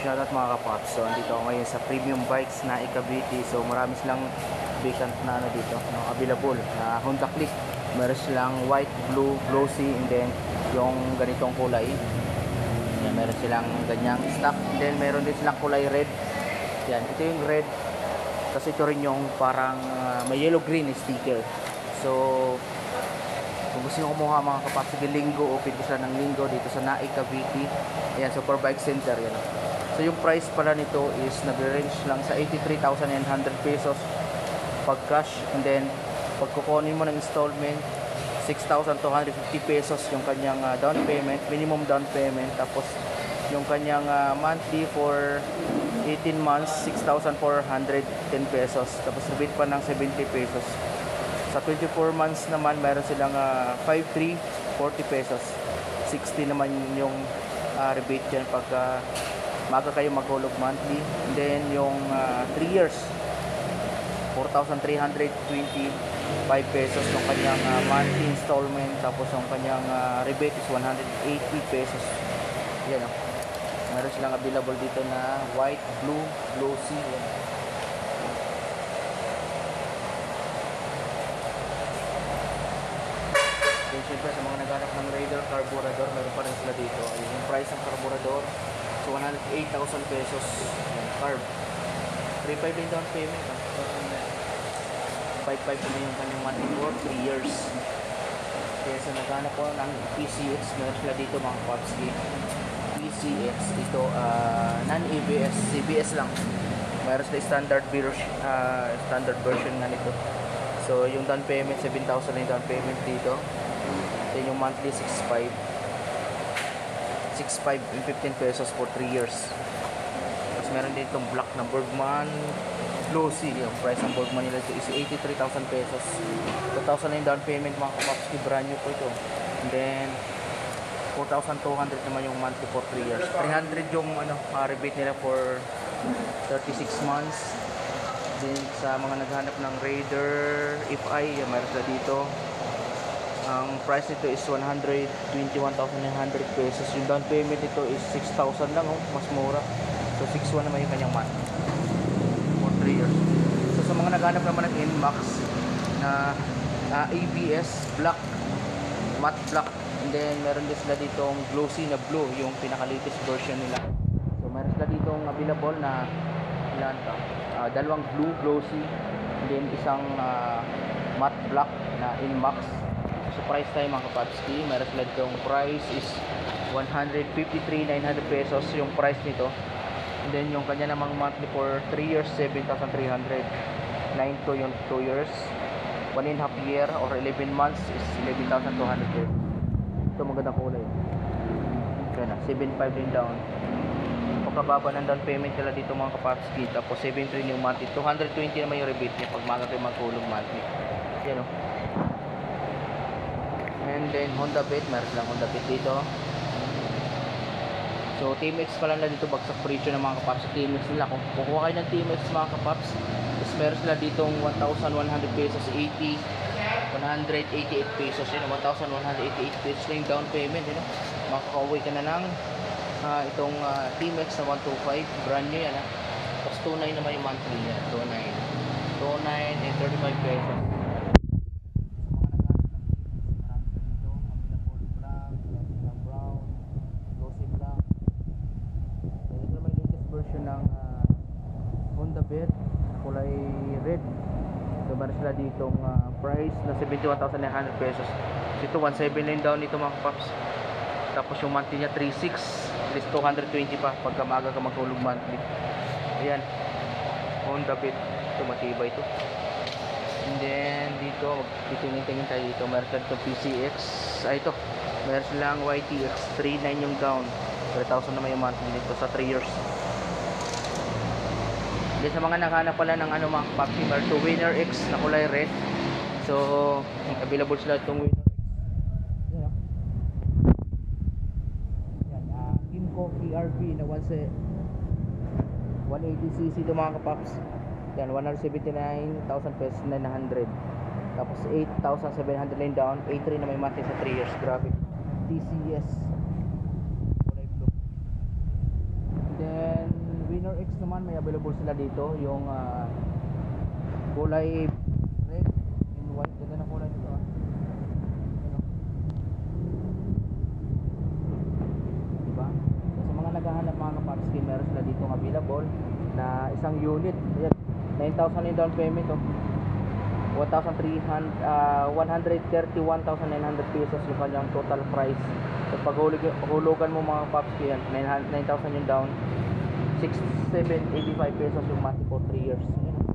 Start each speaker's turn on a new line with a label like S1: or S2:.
S1: Shoutout mga kapaps. So andito ako ngayon sa Premium Bikes na Cavite. So marami silang vacant na ano dito, no, available na Honda Click. Meron silang white, blue, glossy, and then yung ganitong kulay. Yan, meron silang ganyang stock. And then meron din silang kulay red. Yan, ito yung red. Kasi ito rin yung parang may yellow-green sticker. So kung gusto nyo kumuha mga kapaps, sige linggo, open ko sila ng linggo dito sa Naik Cavite. Ayan, Super Bike Center yan. So yung price pala nito is nag-range lang sa 83,900 pesos pag cash, and then pag kukunin mo ng installment 6,250 pesos yung kanyang down payment, minimum down payment. Tapos yung kanyang monthly for 18 months 6,410 pesos, tapos rebate pa ng 70 pesos. Sa 24 months naman meron silang 5,340 pesos, 60 naman yung rebate dyan pag maga kayo maghulog monthly. And then yung 3 years 4,325 pesos yung kanyang monthly installment. Tapos yung kanyang rebate is 180 pesos. Yan o. Meron silang available dito na white, blue, glossy. Yan. Then syempre sa mga naghanap ng Raider carburetor, meron pa rin sila dito. Yung price ng carburetor, so 108,000 pesos yung carb. 3.5 din down payment. 5.5 na yung kanyang monthly for 3 years. Kaya sa naghanap ko ng PCX, meron sila dito mga Popski. PCX ito, non-ABS, CBS lang. Meron sila standard version na nito. So yung down payment 7,000 na yung down payment dito. Then yung monthly 6.5 yung 15 pesos for 3 years. Tapos meron dito black na Bergman glossy. Yung price ng Bergman nila ito is 83,000 pesos. 2,000 na yung down payment mga kapapski, brand new po ito. And then 4,200 naman yung monthly for 3 years. 300 yung rebate nila for 36 months. Then sa mga naghanap ng Raider FI, meron sila dito. Ang price nito is 121,900 pesos. Yung down payment nito is 6,000 lang, mas mura. So 6,100 naman yung kanyang month for 3 years. So sa mga naghanap naman ng NMAX na ABS black, matte black, and then meron din sila ditong glossy na blue, yung pinaka-latest version nila. So meron sila ditong available na ilan to? Dalawang blue glossy, and then isang matte black na NMAX. So price tayo mga kapapski, meron sila ditong price is 153,900 pesos yung price nito. And then yung kanya namang monthly for 3 years 7,300. 9 to yung 2 years, 1.5 year or 11 months is 11,200 pesos. Ito magandang kulay. Kaya na 7.5 din down. Pagkababa ng down payment nila dito mga kapapski. Tapos 7.3 yung monthly, 220 naman yung rebate niya pag maga kayo magkulong monthly. Yan o. And then Honda Beat, meron silang Honda Beat dito. So Team X pala na dito, bagsak presyo ng mga kapaps sa Team X nila. Kung kukuha kayo ng Team X mga kapaps, is meron sila ditong 1,100 pesos 188 pesos yun, 1,188 pesos na yung down payment, yun, makaka-uwi ka na ng itong Team X na 125, brand new yan. Tapos 2.9 naman yung monthly yan, 2.9 and 35 pesos. Version ng Honda Beat kulay red. So meron sila ditong price na 71,900 pesos. So ito 1.7 na yung down nito mga paps. Tapos yung monthly niya 3.6, at least 220 pa pagka maaga ka maghulog monthly. Ayan, Honda Beat, ito matibay ito. And then dito magtitingin-tingin tayo dito, meron sila itong PCX. Ito meron silang YTX 3.9 yung down, 3,000 naman yung monthly nito sa 3 years. Then sa mga naghanap pala ng mga Popski, meron to Winner X na kulay red. So available sila itong Winner X. Yan, Kimco PRV na 180cc ito mga kapaps. Yan, 179,000 pesos 900. Tapos 8,700 line down, 8.3 na may monthly sa 3 years. Grabe. TCS kulay blue. Then RX naman may available sila dito, yung kulay red and white. Ganda na kulay nito ah. Ano? Diba? So, sa mga naghahanap mga kapapski, meron sila dito available na isang unit. Ayan, 9,000 yung down payment oh. 131,900 pesos yung kanyang total price. So pag hulugan mo mga papski yan, 9,000 yung down, 6,785 pesos yung monthly for 3 years. Ayan.